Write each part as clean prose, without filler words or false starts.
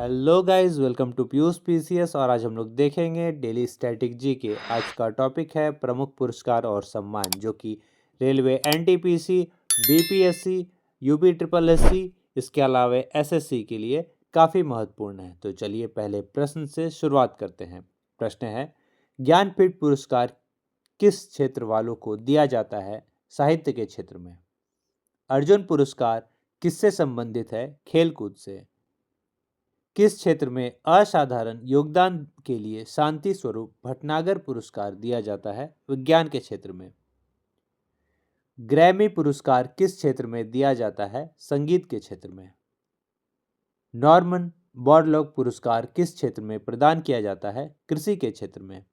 Hello guys, welcome to Piyush PCS. और आज हम लोग देखेंगे डेली स्टैटिक जी के। आज का टॉपिक है प्रमुख पुरस्कार और सम्मान, जो कि railway NTPC, BPSC, UP triple SC, इसके अलावा एसएससी के लिए काफ़ी महत्वपूर्ण है। तो चलिए पहले प्रश्न से शुरुआत करते हैं। प्रश्न है, ज्ञानपीठ पुरस्कार किस क्षेत्र वालों को दिया जाता है? साहित्य के क्षेत्र में। अर्जुन पुरस्कार किससे संबंधित है? खेलकूद से। किस क्षेत्र में असाधारण योगदान के लिए शांति स्वरूप भटनागर पुरस्कार दिया जाता है? विज्ञान के क्षेत्र में। ग्रैमी पुरस्कार किस क्षेत्र में दिया जाता है? संगीत के क्षेत्र में। नॉर्मन बोरलॉग पुरस्कार किस क्षेत्र में प्रदान किया जाता है? कृषि के क्षेत्र में।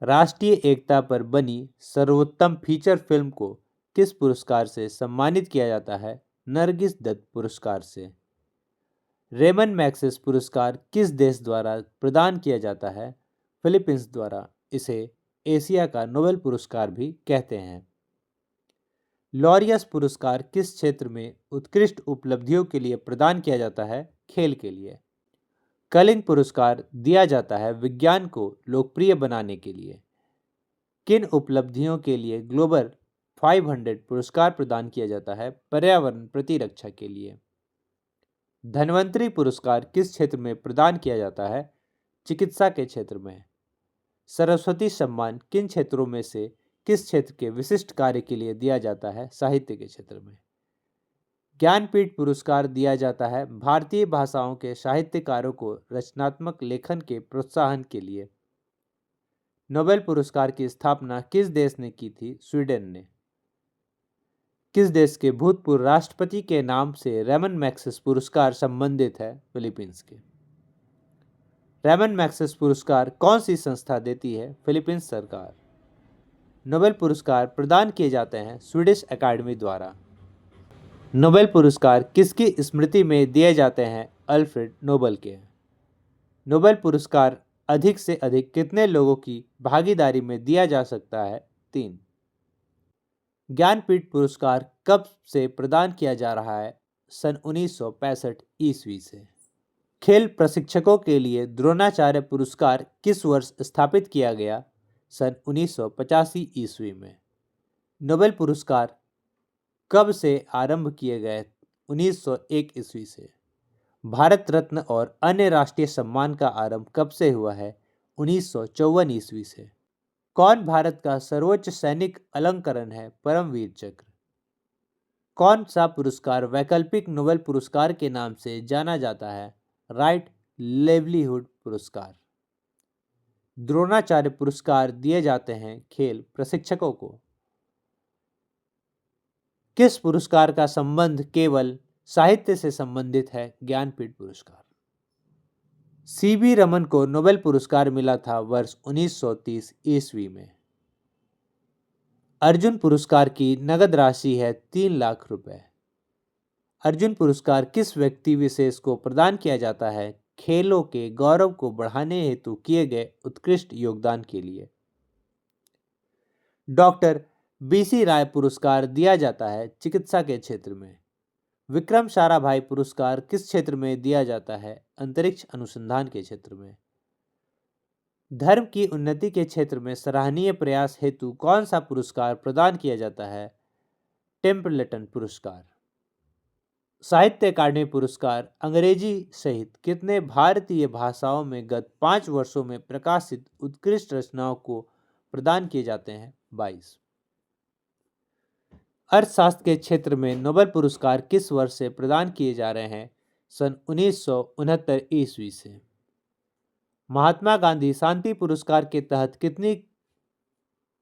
राष्ट्रीय एकता पर बनी सर्वोत्तम फीचर फिल्म को किस पुरस्कार से सम्मानित किया जाता है? नरगिस दत्त पुरस्कार से। रेमन मैग्सेस पुरस्कार किस देश द्वारा प्रदान किया जाता है? फिलीपींस द्वारा। इसे एशिया का नोबेल पुरस्कार भी कहते हैं। लॉरियस पुरस्कार किस क्षेत्र में उत्कृष्ट उपलब्धियों के लिए प्रदान किया जाता है? खेल के लिए। कलिंग पुरस्कार दिया जाता है विज्ञान को लोकप्रिय बनाने के लिए। किन उपलब्धियों के लिए ग्लोबल 500 पुरस्कार प्रदान किया जाता है? पर्यावरण प्रतिरक्षा के लिए। धन्वंतरी पुरस्कार किस क्षेत्र में प्रदान किया जाता है? चिकित्सा के क्षेत्र में। सरस्वती सम्मान किन क्षेत्रों में से किस क्षेत्र के विशिष्ट कार्य के लिए दिया जाता है? साहित्य के क्षेत्र में। ज्ञानपीठ पुरस्कार दिया जाता है भारतीय भाषाओं के साहित्यकारों को रचनात्मक लेखन के प्रोत्साहन के लिए। नोबेल पुरस्कार की स्थापना किस देश ने की थी? स्वीडन ने। किस देश के भूतपूर्व राष्ट्रपति के नाम से रेमन मैग्सेस पुरस्कार संबंधित है? फिलीपींस के। रेमन मैग्सेस पुरस्कार कौन सी संस्था देती है? फिलीपींस सरकार। नोबेल पुरस्कार प्रदान किए जाते हैं स्वीडिश एकेडमी द्वारा। नोबेल पुरस्कार किसकी स्मृति में दिए जाते हैं? अल्फ्रेड नोबेल के। नोबेल पुरस्कार अधिक से अधिक कितने लोगों की भागीदारी में दिया जा सकता है? 3। ज्ञानपीठ पुरस्कार कब से प्रदान किया जा रहा है? सन 1965 ईस्वी से। खेल प्रशिक्षकों के लिए द्रोणाचार्य पुरस्कार किस वर्ष स्थापित किया गया? सन 1985 ईस्वी में। नोबेल पुरस्कार कब से आरंभ किए गए? 1901 ईस्वी से। भारत रत्न और अन्य राष्ट्रीय सम्मान का आरंभ कब से हुआ है? 1954 ईस्वी से। कौन भारत का सर्वोच्च सैनिक अलंकरण है? परमवीर चक्र। कौन सा पुरस्कार वैकल्पिक नोबेल पुरस्कार के नाम से जाना जाता है? राइट लेवलीहुड पुरस्कार। द्रोणाचार्य पुरस्कार दिए जाते हैं खेल प्रशिक्षकों को। किस पुरस्कार का संबंध केवल साहित्य से संबंधित है? ज्ञानपीठ पुरस्कार। सीवी रमन को नोबेल पुरस्कार मिला था वर्ष 1930 ईस्वी में। अर्जुन पुरस्कार की नगद राशि है 3 लाख रुपए। अर्जुन पुरस्कार किस व्यक्ति विशेष को प्रदान किया जाता है? खेलों के गौरव को बढ़ाने हेतु किए गए उत्कृष्ट योगदान के लिए। डॉक्टर बीसी राय पुरस्कार दिया जाता है चिकित्सा के क्षेत्र में। विक्रम साराभाई पुरस्कार किस क्षेत्र में दिया जाता है? अंतरिक्ष अनुसंधान के क्षेत्र में। धर्म की उन्नति के क्षेत्र में सराहनीय प्रयास हेतु कौन सा पुरस्कार प्रदान किया जाता है? टेम्पलेटन पुरस्कार। साहित्य अकादमी पुरस्कार अंग्रेजी सहित कितने भारतीय भाषाओं में गत 5 वर्षों में प्रकाशित उत्कृष्ट रचनाओं को प्रदान किए जाते हैं? 22। अर्थशास्त्र के क्षेत्र में नोबेल पुरस्कार किस वर्ष से प्रदान किए जा रहे हैं? सन 1969 ईस्वी से। महात्मा गांधी शांति पुरस्कार के तहत कितनी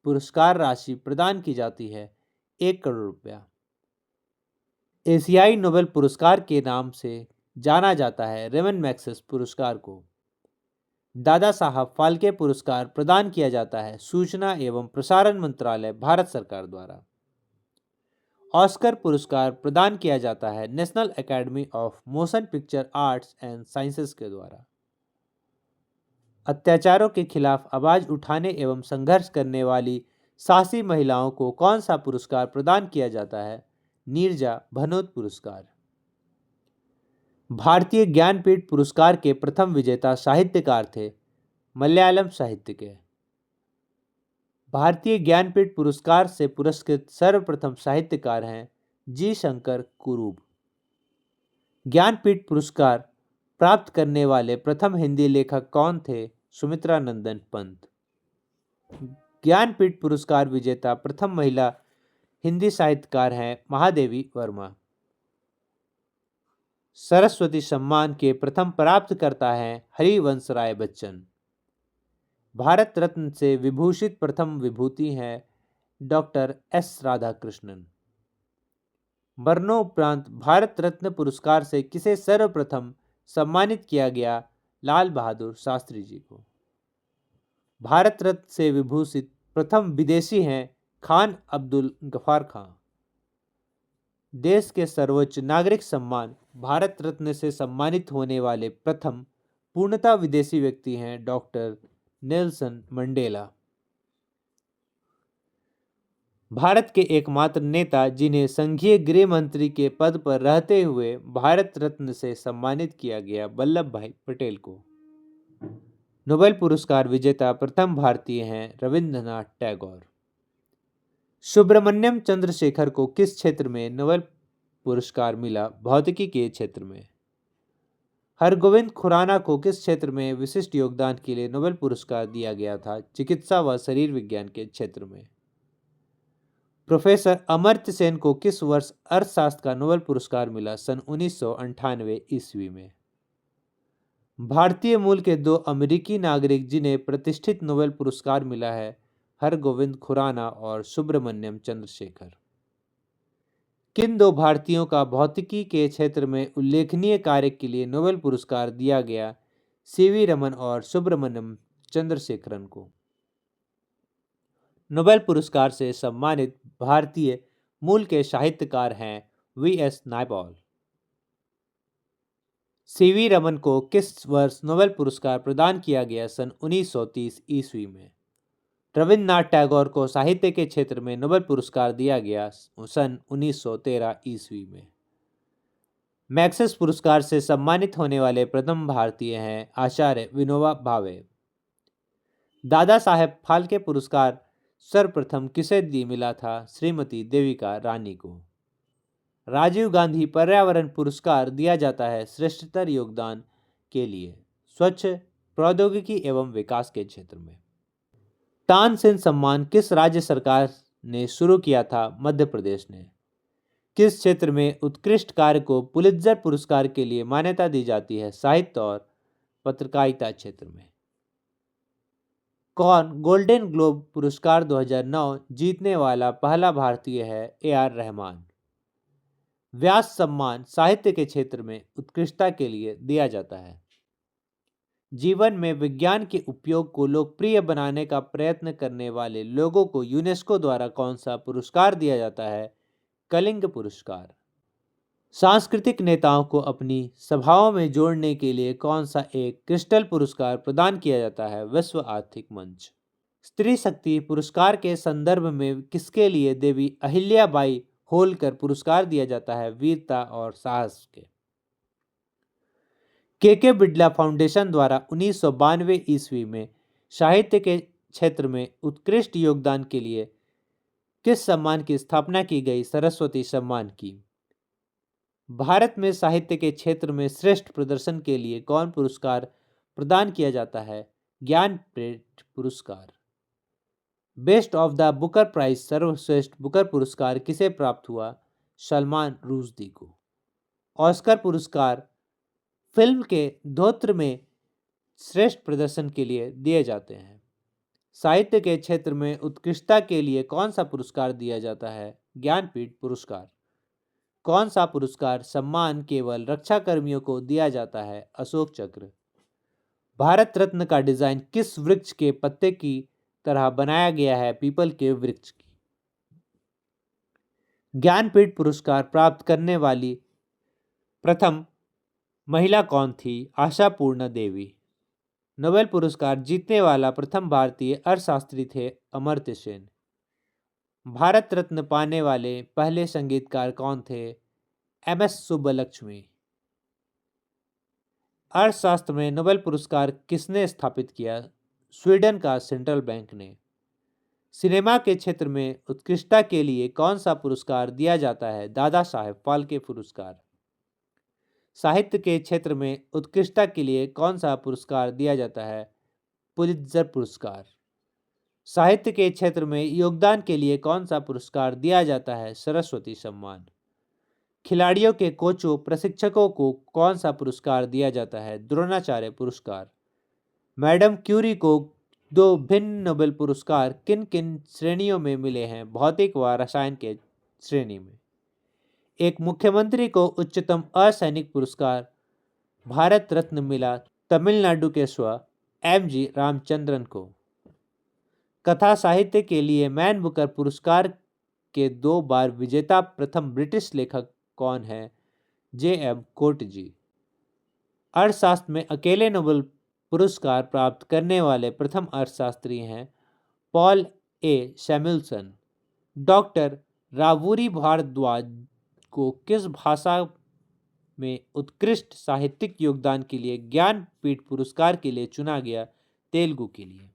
पुरस्कार राशि प्रदान की जाती है? 1 करोड़ रुपया। एशियाई नोबेल पुरस्कार के नाम से जाना जाता है रेमन मैग्सेस पुरस्कार को। दादा साहब फाल्के पुरस्कार प्रदान किया जाता है सूचना एवं प्रसारण मंत्रालय, भारत सरकार द्वारा। ऑस्कर पुरस्कार प्रदान किया जाता है national academy of motion picture arts and sciences के द्वारा। अत्याचारों के खिलाफ आवाज उठाने एवं संघर्ष करने वाली साहसी महिलाओं को कौन सा पुरस्कार प्रदान किया जाता है? नीरजा भनोत पुरस्कार। भारतीय ज्ञानपीठ पुरस्कार के प्रथम विजेता साहित्यकार थे? मलयालम साहित्य के। भारतीय ज्ञानपीठ पुरस्कार से पुरस्कृत सर्वप्रथम साहित्यकार हैं जी शंकर कुरूप। ज्ञानपीठ पुरस्कार प्राप्त करने वाले प्रथम हिंदी लेखक कौन थे? सुमित्रा नंदन पंत। ज्ञानपीठ पुरस्कार विजेता प्रथम महिला हिंदी साहित्यकार हैं महादेवी वर्मा। सरस्वती सम्मान के प्रथम प्राप्तकर्ता हैं हरिवंश राय बच्चन। भारत रत्न से विभूषित प्रथम विभूति हैं डॉक्टर एस राधाकृष्णन। मरणोपरांत भारत रत्न पुरस्कार से किसे सर्वप्रथम सम्मानित किया गया? लाल बहादुर शास्त्री जी को। भारत रत्न से विभूषित प्रथम विदेशी हैं खान अब्दुल गफार खां। देश के सर्वोच्च नागरिक सम्मान भारत रत्न से सम्मानित होने वाले प्रथम पूर्णतः विदेशी व्यक्ति हैं डॉक्टर नेल्सन मंडेला। भारत के एकमात्र नेता जिन्हें संघीय गृह मंत्री के पद पर रहते हुए भारत रत्न से सम्मानित किया गया, वल्लभ भाई पटेल को। नोबेल पुरस्कार विजेता प्रथम भारतीय हैं रविंद्रनाथ टैगोर। सुब्रमण्यम चंद्रशेखर को किस क्षेत्र में नोबेल पुरस्कार मिला? भौतिकी के क्षेत्र में। हरगोविंद खुराना को किस क्षेत्र में विशिष्ट योगदान के लिए नोबेल पुरस्कार दिया गया था? चिकित्सा व शरीर विज्ञान के क्षेत्र में। प्रोफेसर अमर्त्य सेन को किस वर्ष अर्थशास्त्र का नोबेल पुरस्कार मिला? सन 1998 ईस्वी में। भारतीय मूल के दो अमेरिकी नागरिक जिन्हें प्रतिष्ठित नोबेल पुरस्कार मिला है, हरगोविंद खुराना और सुब्रमण्यम चंद्रशेखर। किन दो भारतीयों का भौतिकी के क्षेत्र में उल्लेखनीय कार्य के लिए नोबेल पुरस्कार दिया गया? सीवी रमन और सुब्रमण्यम चंद्रशेखरन को। नोबेल पुरस्कार से सम्मानित भारतीय मूल के साहित्यकार हैं वी.एस. नायपॉल। सीवी रमन को किस वर्ष नोबेल पुरस्कार प्रदान किया गया? सन 1930 ईस्वी में। रविंद्रनाथ टैगोर को साहित्य के क्षेत्र में नोबेल पुरस्कार दिया गया सन 1913 ईस्वी में। मैक्सेस पुरस्कार से सम्मानित होने वाले प्रथम भारतीय हैं आचार्य विनोबा भावे। दादा साहेब फाल्के पुरस्कार सर्वप्रथम किसे मिला था? श्रीमती देविका रानी को। राजीव गांधी पर्यावरण पुरस्कार दिया जाता है श्रेष्ठतर योगदान के लिए स्वच्छ प्रौद्योगिकी एवं विकास के क्षेत्र में। तानसेन सम्मान किस राज्य सरकार ने शुरू किया था? मध्य प्रदेश ने। किस क्षेत्र में उत्कृष्ट कार्य को पुलित्जर पुरस्कार के लिए मान्यता दी जाती है? साहित्य और पत्रकारिता क्षेत्र में। कौन गोल्डन ग्लोब पुरस्कार 2009 जीतने वाला पहला भारतीय है? ए.आर. रहमान। व्यास सम्मान साहित्य के क्षेत्र में उत्कृष्टता के लिए दिया जाता है। जीवन में विज्ञान के उपयोग को लोकप्रिय बनाने का प्रयत्न करने वाले लोगों को यूनेस्को द्वारा कौन सा पुरस्कार दिया जाता है? कलिंग पुरस्कार। सांस्कृतिक नेताओं को अपनी सभाओं में जोड़ने के लिए कौन सा एक क्रिस्टल पुरस्कार प्रदान किया जाता है? विश्व आर्थिक मंच। स्त्री शक्ति पुरस्कार के संदर्भ में किसके लिए देवी अहिल्याबाई होलकर पुरस्कार दिया जाता है? वीरता और साहस के। के बिड़ला फाउंडेशन द्वारा 1992 ईस्वी में साहित्य के क्षेत्र में उत्कृष्ट योगदान के लिए किस सम्मान की स्थापना की गई? सरस्वती सम्मान की। भारत में साहित्य के क्षेत्र में श्रेष्ठ प्रदर्शन के लिए कौन पुरस्कार प्रदान किया जाता है? ज्ञानपीठ पुरस्कार। Best of the Booker prize सर्वश्रेष्ठ बुकर पुरस्कार किसे प्राप्त हुआ? सलमान रुश्दी को। ऑस्कर पुरस्कार फिल्म के धोत्र में श्रेष्ठ प्रदर्शन के लिए दिए जाते हैं। साहित्य के क्षेत्र में उत्कृष्टता के लिए कौन सा पुरस्कार दिया जाता है? ज्ञानपीठ पुरस्कार। कौन सा पुरस्कार सम्मान केवल रक्षा कर्मियों को दिया जाता है? अशोक चक्र। भारत रत्न का डिजाइन किस वृक्ष के पत्ते की तरह बनाया गया है? पीपल के वृक्ष की। ज्ञानपीठ पुरस्कार प्राप्त करने वाली प्रथम महिला कौन थी? आशापूर्ण देवी। नोबेल पुरस्कार जीतने वाला प्रथम भारतीय अर्थशास्त्री थे अमर्त्य सेन। भारत रत्न पाने वाले पहले संगीतकार कौन थे? एम.एस. सुब्बलक्ष्मी। अर्थशास्त्र में नोबेल पुरस्कार किसने स्थापित किया? स्वीडन का सेंट्रल बैंक ने। सिनेमा के क्षेत्र में उत्कृष्टता के लिए कौन सा पुरस्कार दिया जाता है? दादा साहेब फाल्के पुरस्कार। साहित्य के क्षेत्र में उत्कृष्टता के लिए कौन सा पुरस्कार दिया जाता है? पुलित्जर पुरस्कार। साहित्य के क्षेत्र में योगदान के लिए कौन सा पुरस्कार दिया जाता है? सरस्वती सम्मान। खिलाड़ियों के कोचों प्रशिक्षकों को कौन सा पुरस्कार दिया जाता है? द्रोणाचार्य पुरस्कार। मैडम क्यूरी को 2 भिन्न नोबेल पुरस्कार किन किन श्रेणियों में मिले हैं? भौतिक व रसायन के श्रेणी में। एक मुख्यमंत्री को उच्चतम असैनिक पुरस्कार भारत रत्न मिला तमिलनाडु के एम.जी. रामचंद्रन को। कथा साहित्य के लिए मैन बुकर पुरस्कार के 2 बार विजेता प्रथम ब्रिटिश लेखक कौन है? जे.एम. कोर्टजी। अर्थशास्त्र में अकेले नोबेल पुरस्कार प्राप्त करने वाले प्रथम अर्थशास्त्री हैं पॉल ए सैमुअल्सन। डॉक्टर रावूरी भारद्वाज को किस भाषा में उत्कृष्ट साहित्यिक योगदान के लिए ज्ञानपीठ पुरस्कार के लिए चुना गया? तेलुगु के लिए।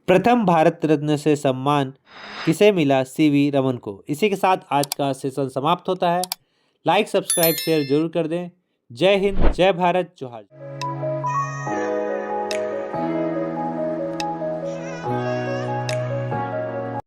प्रथम भारत रत्न से सम्मान किसे मिला? सीवी रमन को। इसी के साथ आज का सेशन समाप्त होता है। लाइक सब्सक्राइब शेयर जरूर कर दें। जय हिंद, जय भारत, जोहार।